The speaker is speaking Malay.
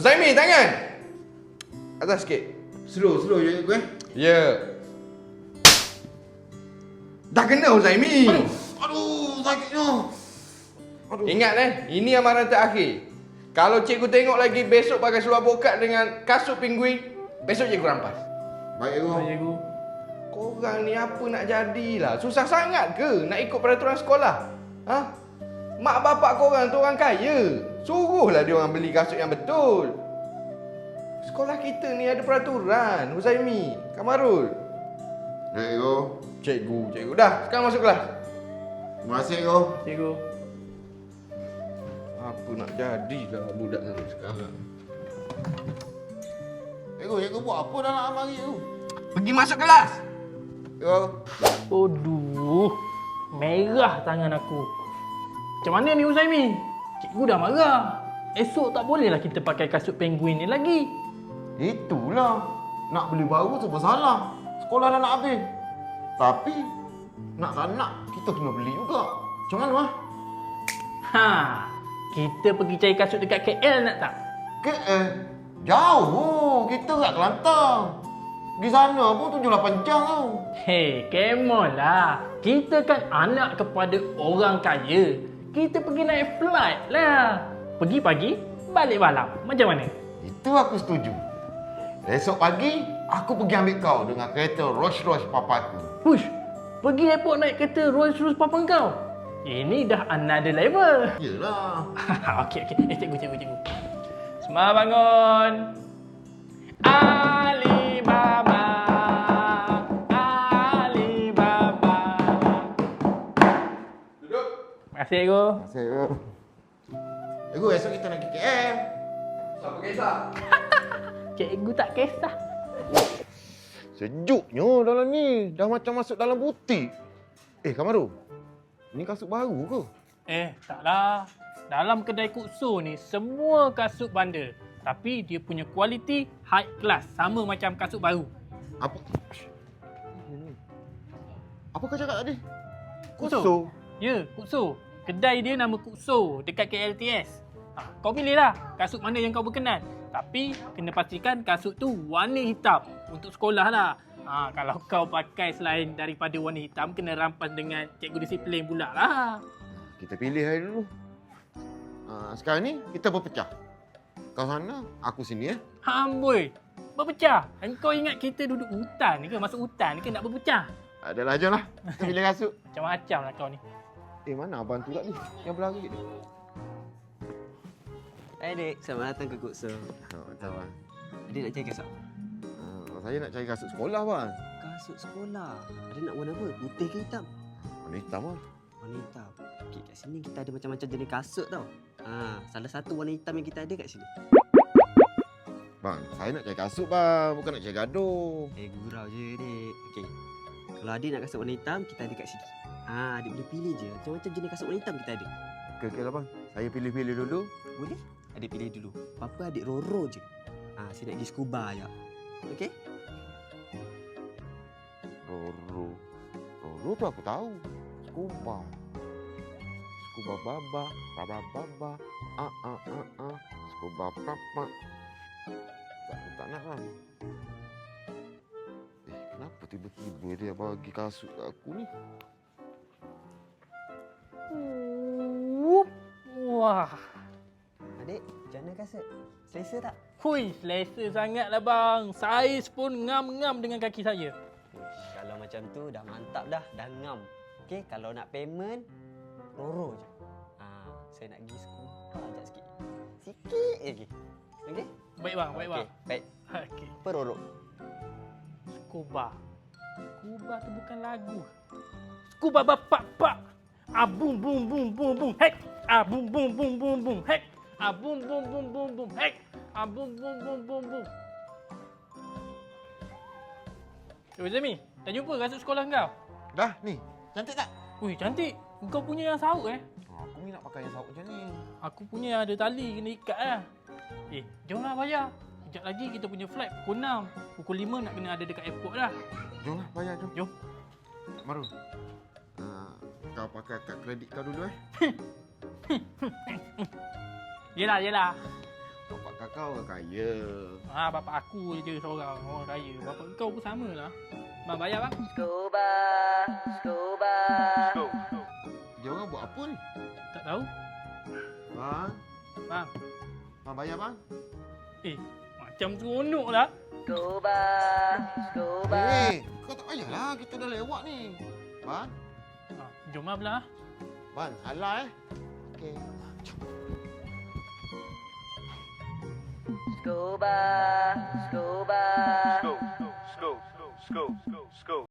Usaimi, tangan! Atas sikit. Slow je cikgu Ya. Dah kena Usaimi. Aduh, sakitnya. Ingat ini amaran terakhir. Kalau cikgu tengok lagi besok pakai seluar bokat dengan kasut penguin, besok cikgu rampas. Baik cikgu. Cikgu. Korang ni apa nak jadilah? Susah sangat ke nak ikut peraturan sekolah? Ha? Mak bapak korang tu orang kaya. Suruhlah dia orang beli kasut yang betul. Sekolah kita ni ada peraturan, Huzaimi, Kamarul. Baik cikgu. Cikgu. Dah, sekarang masuk kelas. Terima kasih cikgu. Cikgu. Apa nak jadilah budak sampai sekarang. Cikgu buat apa dalam amari tu? Pergi masuk kelas. Cikgu. Aduh, merah tangan aku. Macam mana ni Uzaimi? Cikgu dah marah. Esok tak bolehlah kita pakai kasut penguin ni lagi. Itulah. Nak beli baru tu bersalah. Sekolah dah nak habis. Tapi, nak tak nak, kita kena beli juga. Macam mana lah? Ha, kita pergi cari kasut dekat KL nak tak? Jauh. Kita kat Kelantan. Di sana pun 7-8 jam tau. Hei, come on lah. Kita kan anak kepada orang kaya. Kita pergi naik flight lah. Pergi pagi, balik malam. Macam mana? Itu aku setuju. Esok pagi, aku pergi ambil kau dengan kereta Rolls-Royce papa aku. Push, pergi airport naik kereta Rolls-Royce papa kau. Ini dah another level. Yelah. Okey. Cikgu. Semua bangun. Alibaba. Duduk. Terima kasih, Cikgu. Terima kasih, cikgu. Cikgu, esok kita nak pergi KL. Siapa kisah? Cikgu tak kisah. Sejuknya dalam ni. Dah macam masuk dalam butik. Kamaru. Ni kasut baru ke? Taklah. Dalam kedai Kukso ni, semua kasut bandar. Tapi dia punya kualiti high class. Sama macam kasut baru. Apa? Apa kau cakap tadi? Kukso. Ya, Kukso. Kedai dia nama Kukso dekat KLTS. Kau pilihlah kasut mana yang kau berkenan. Tapi kena pastikan kasut tu warna hitam untuk sekolah lah. Kalau kau pakai selain daripada warna hitam, kena rampas dengan cikgu disiplin pula lah. Kita pilih hari dulu. Sekarang ni kita berpecah. Kau sana, aku sini Amboi, berpecah. Engkau ingat kita duduk hutan ni ke? Masuk hutan ni ke nak berpecah? Adalah, jomlah. Kita pilih kasut. Macam-macam lah kau ni. Mana abang tu tadi? Yang berlari tu. Hai dek, selamat datang ke Kukso. Macam bang. Adik nak cari kasut? Saya nak cari kasut sekolah bang. Kasut sekolah. Adik nak warna apa? Putih ke hitam? Warna hitam bang. Warna hitam. Okey, kat sini kita ada macam-macam jenis kasut tau. Salah satu warna hitam yang kita ada kat sini. Bang, saya nak cari kasut bang. Bukan nak cari gaduh. Gurau je dek. Okey. Kalau adik nak kasut warna hitam, kita ada kat sini. Adik boleh pilih je. Macam-macam jenis kasut warna hitam kita ada. Okey lah bang. Saya pilih-pilih dulu. Boleh? Adik pilih dulu. Apa adik roro je. Saya nak pergi scuba je. Okey? Roro tu aku tahu. Scuba. Scuba baba. Baba. Scuba papa. Tak nak kan? Kenapa tiba-tiba dia bagi kasut kat aku ni? Wah. Adik, macam mana kasut? Selesa tak? Hui, selesa sangatlah bang. Saiz pun ngam-ngam dengan kaki saya. Kalau macam tu dah mantap dah ngam. Okey, kalau nak payment, roro je. Saya nak pergi scuba sekejap sikit. Sikit lagi. Okey? Baik bang, baik bang. Okey, baik. Okey. Apa roro? Scuba. Scuba tu bukan lagu. Scuba bapak pak. Bum bum bum bum bum. Hek. Bum bum bum bum bum. Hek. Bum bum bum bum bum. Hek. Bum bum bum bum bum. Zami, dah jumpa kasut sekolah kau? Dah, ni. Cantik tak? Ui, cantik. Kau punya yang sauk Aku ni nak pakai yang sauk macam ni. Aku punya yang ada tali kena ikat lah. Jomlah bayar. Sekejap lagi kita punya flight pukul 6. Pukul 5 nak kena ada dekat airport dah. Jomlah, bayar jom. Jom. Maru. Kau pakai kad kredit kau dulu Yelah. Kau kakak orang kaya. Bapak aku je seorang orang kaya. Bapak kau pun sama lah. Bang, bayar bang. Dia orang buat apa ni? Tak tahu. Bang, Bang. bang bayar bang. Macam seronok lah. Kau tak payahlah, kita dah lewat ni. Bang, Jom lah belah. bang, salah Okey. Scuba.